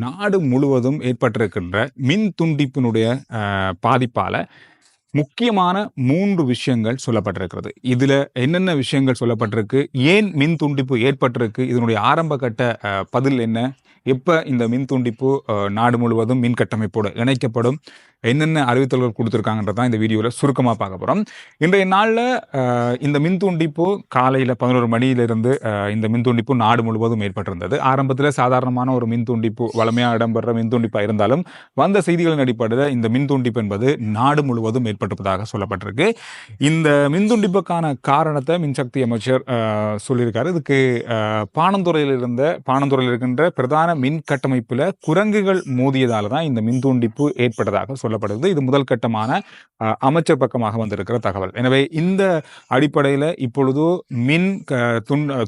நாடு முழுவதும் ஏற்பட்டிருக்கின்ற மின் துண்டிப்பினுடைய பாதிப்பால முக்கியமான 3 விஷயங்கள் சொல்லப்பட்டிருக்கிறது. இதுல என்னென்ன விஷயங்கள் சொல்லப்பட்டிருக்கு? ஏன் மின் துண்டிப்பு ஏற்பட்டிருக்கு? இதனுடைய ஆரம்ப கட்ட பதில் என்ன? எப்ப இந்த மின் துண்டிப்பு நாடு முழுவதும் மின் கட்டமைப்போடு இணைக்கப்படும்? என்னென்ன அறிவித்தல்கள் கொடுத்துருக்காங்கன்றது தான் இந்த வீடியோவில் சுருக்கமாக பார்க்க போகிறோம். இன்றைய நாளில் இந்த மின் துண்டிப்பு காலையில் 11 மணியிலிருந்து இந்த மின் துண்டிப்பு நாடு முழுவதும் ஏற்பட்டிருந்தது. ஆரம்பத்தில் சாதாரணமான ஒரு மின் துண்டிப்பு, வளமையாக இடம்பெற மின் துண்டிப்பாக இருந்தாலும் வந்த செய்திகளின் அடிப்படையில் இந்த மின் துண்டிப்பு என்பது நாடு முழுவதும் ஏற்பட்டிருப்பதாக சொல்லப்பட்டிருக்கு. இந்த மின் துண்டிப்புக்கான காரணத்தை மின்சக்தி அமைச்சர் சொல்லியிருக்காரு. இதுக்கு பாணந்துறையில் இருக்கின்ற பிரதான மின் கட்டமைப்பில் குரங்குகள் மோதியதால் தான் இந்த மின் துண்டிப்பு ஏற்பட்டதாக சொல்லப்படுது. இது முதல் கட்டமான அமைச்சர் பக்கமாக வந்திருக்கிற தகவல். எனவே இந்த அடிப்படையில் இப்பொழுது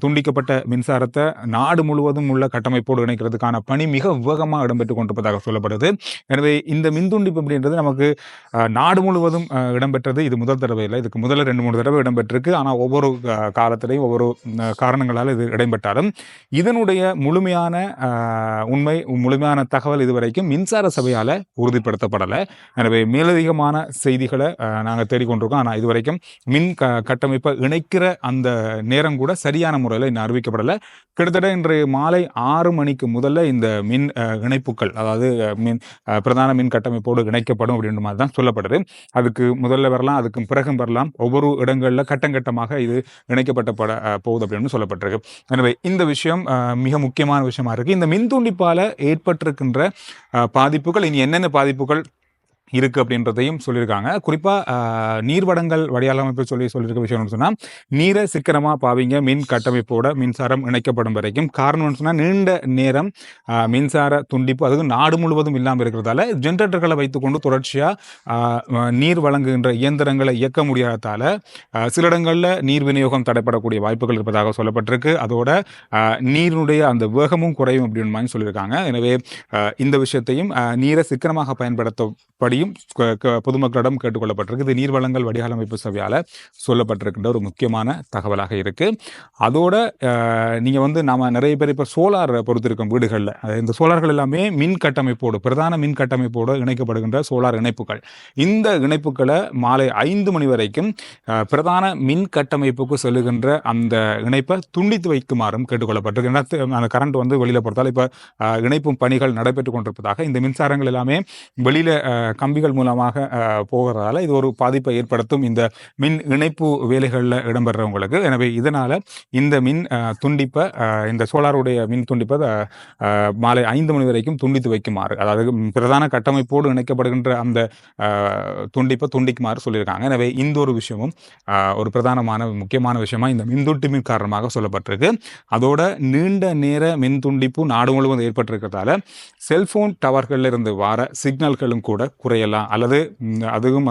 துண்டிக்கப்பட்ட மின்சாரத்தை நாடு முழுவதும் உள்ள கட்டமைப்போடு இணைக்கிறதுக்கான பணி மிக வேகமாக இடம்பெற்றுக் கொண்டிருப்பதாக சொல்லப்படுது. எனவே இந்த மின் துண்டிப்பு அப்படின்றது நமக்கு நாடு முழுவதும் இடம்பெற்றது. இது முதல் தடவை இல்லை. இதுக்கு முதல்ல 2-3 தடவை இடம்பெற்றிருக்கு. ஆனால் ஒவ்வொரு காலத்திலையும் ஒவ்வொரு காரணங்களால் இது இடம்பெற்றாலும் இதனுடைய முழுமையான தகவல் இதுவரைக்கும் மின்சார சபையால் உறுதிப்படுத்தப்படலை. எனவே மேலதிகமான செய்திகளை நாங்கள் தேடிக்கொண்டிருக்கோம். ஆனால் இதுவரைக்கும் மின் கட்டமைப்பை இணைக்கிற அந்த நேரம் கூட சரியான முறையில் இன்னும் அறிவிக்கப்படலை. கிட்டத்தட்ட இன்றைய மாலை 6 மணிக்கு முதல்ல இந்த மின் இணைப்புகள், அதாவது பிரதான மின் கட்டமைப்போடு இணைக்கப்படும் அப்படின்ற மாதிரி தான் சொல்லப்படுது. அதுக்கு முதல்ல வரலாம், அதுக்கு பிறகும் வரலாம். ஒவ்வொரு இடங்களில் கட்டமாக இது இணைக்கப்பட்ட போகுது அப்படின்னு சொல்லப்பட்டிருக்கு. எனவே இந்த விஷயம் மிக முக்கியமான விஷயமா இருக்கு. இந்த மின் துண்டிப்பால் ஏற்பட்டிருக்கின்ற பாதிப்புகள், இனி என்னென்ன பாதிப்புகள் இருக்கு அப்படின்றதையும் சொல்லியிருக்காங்க. குறிப்பாக நீர்வடங்கள் வடிகாலமைப்பு சொல்லியிருக்க விஷயம் சொன்னால், நீரை சிக்கனமாக பாவிங்க, மின் கட்டமைப்போட மின்சாரம் இணைக்கப்படும் வரைக்கும். காரணம்னு சொன்னால் நீண்ட நேரம் மின்சார துண்டிப்பு அதுவும் நாடு முழுவதும் இல்லாமல் இருக்கிறதால ஜென்ரேட்டர்களை வைத்துக்கொண்டு தொடர்ச்சியாக நீர் வழங்குகின்ற இயந்திரங்களை இயக்க முடியாததால் சில இடங்களில் நீர் விநியோகம் தடைப்படக்கூடிய வாய்ப்புகள் இருப்பதாக சொல்லப்பட்டிருக்கு. அதோட நீரினுடைய அந்த வேகமும் குறையும் அப்படின்னு மாதிரி சொல்லியிருக்காங்க. எனவே இந்த விஷயத்தையும் நீரை சிக்கனமாக பயன்படுத்தப்படி பொதுமக்களிடம் கேட்டுக்கொள்ளப்பட்டிருக்கு. இது நீர்வளங்கள் வடிகாலமைப்பு சபையால் சொல்லப்பட்டிருக்கின்ற ஒரு முக்கியமான தகவலாக இருக்கு. அதோட நீங்க நாம நிறைய பேர் இப்ப சோலார் பொறுத்திருக்கும் வீடுகளில், இந்த சோலார்கள் எல்லாமே மின் கட்டமைப்போடு, பிரதான மின் கட்டமைப்போடு இணைக்கப்படுகின்ற சோலார் இணைப்புகள். இந்த இணைப்புகளை மாலை 5 மணி வரைக்கும் பிரதான மின் கட்டமைப்புக்கு செல்லுகின்ற அந்த இணைப்பை துண்டித்து வைக்குமாறும் கேட்டுக்கொள்ளப்பட்டிருக்கு. அந்த கரண்ட் வெளியில பொறுத்தால் இப்ப இணைப்பும் பணிகள் நடைபெற்றுக் கொண்டிருப்பதாக, இந்த மின்சாரங்கள் எல்லாமே வெளியில கம்பிகள் மூலமாக போகிறதால இது ஒரு பாதிப்பை ஏற்படுத்தும் இந்த மின் இணைப்பு வேலைகளில் இடம்பெறவங்களுக்கு. எனவே இதனால இந்த மின் துண்டிப்பை, இந்த சோலாருடைய மின் துண்டிப்பை மாலை 5 மணி வரைக்கும் துண்டித்து வைக்குமாறு, அதாவது பிரதான கட்டமைப்போடு இணைக்கப்படுகின்ற அந்த துண்டிப்பை துண்டிக்குமாறு சொல்லியிருக்காங்க. எனவே இந்த ஒரு விஷயமும் ஒரு பிரதானமான முக்கியமான விஷயமா இந்த மின் துண்டிப்பின் காரணமாக சொல்லப்பட்டிருக்கு. அதோட நீண்ட நேர மின் துண்டிப்பு நாடு முழுவதும் ஏற்பட்டிருக்கிறதால செல்போன் டவர்கள் இருந்து வர சிக்னல்களும் கூட குறையலாம், அல்லது அதுவும்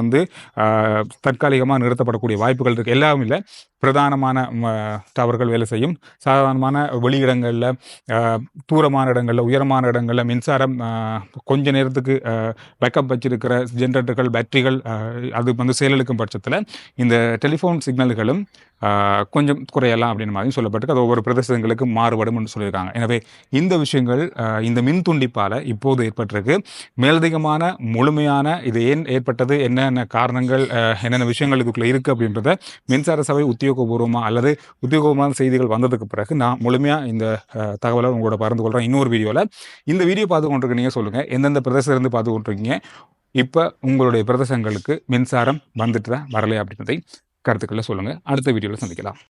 தற்காலிகமாக நிறுத்தப்படக்கூடிய வாய்ப்புகள் இருக்கு. எல்லாம் இல்லை, பிரதானமான டவர்கள் வேலை செய்யும். சாதாரணமான வெளியிடங்களில், தூரமான இடங்களில், உயரமான இடங்களில் மின்சாரம் கொஞ்ச நேரத்துக்கு பேக்கப் வச்சிருக்கிற ஜென்ரேட்டர்கள், பேட்டரிகள் அது செயலிழக்கும் பட்சத்தில் இந்த டெலிஃபோன் சிக்னல்களும் கொஞ்சம் குறையலாம் அப்படின்னு மாதிரி சொல்லப்பட்டு அது ஒவ்வொரு பிரதேசங்களுக்கு மாறுபடும் என்று சொல்லியிருக்காங்க. எனவே இந்த விஷயங்கள் இந்த மின் துண்டிப்பால் இப்போது ஏற்பட்டிருக்கு. மேலதிகமான முழுமையான இது ஏன் ஏற்பட்டது, என்னென்ன காரணங்கள், என்னென்ன விஷயங்கள் இதுக்குள்ளே இருக்குது அப்படின்றத மின்சார சபை உத்தியோகபூர்வமாக அல்லது உத்தியோகபூர்வமான செய்திகள் வந்ததுக்கு பிறகு நான் முழுமையாக இந்த தகவலை உங்களோட பகிர்ந்து கொள்கிறேன் இன்னொரு வீடியோவில். இந்த வீடியோ பார்த்து கொண்டிருக்கீங்க, சொல்லுங்கள் எந்தெந்த பிரதேசத்திலிருந்து பார்த்து கொண்டிருக்கீங்க, இப்போ உங்களுடைய பிரதேசங்களுக்கு மின்சாரம் வந்துட்டு தான் வரலையா அப்படின்றதை கருத்துக்களை சொல்லுங்கள். அடுத்த வீடியோவில் சந்திக்கலாம்.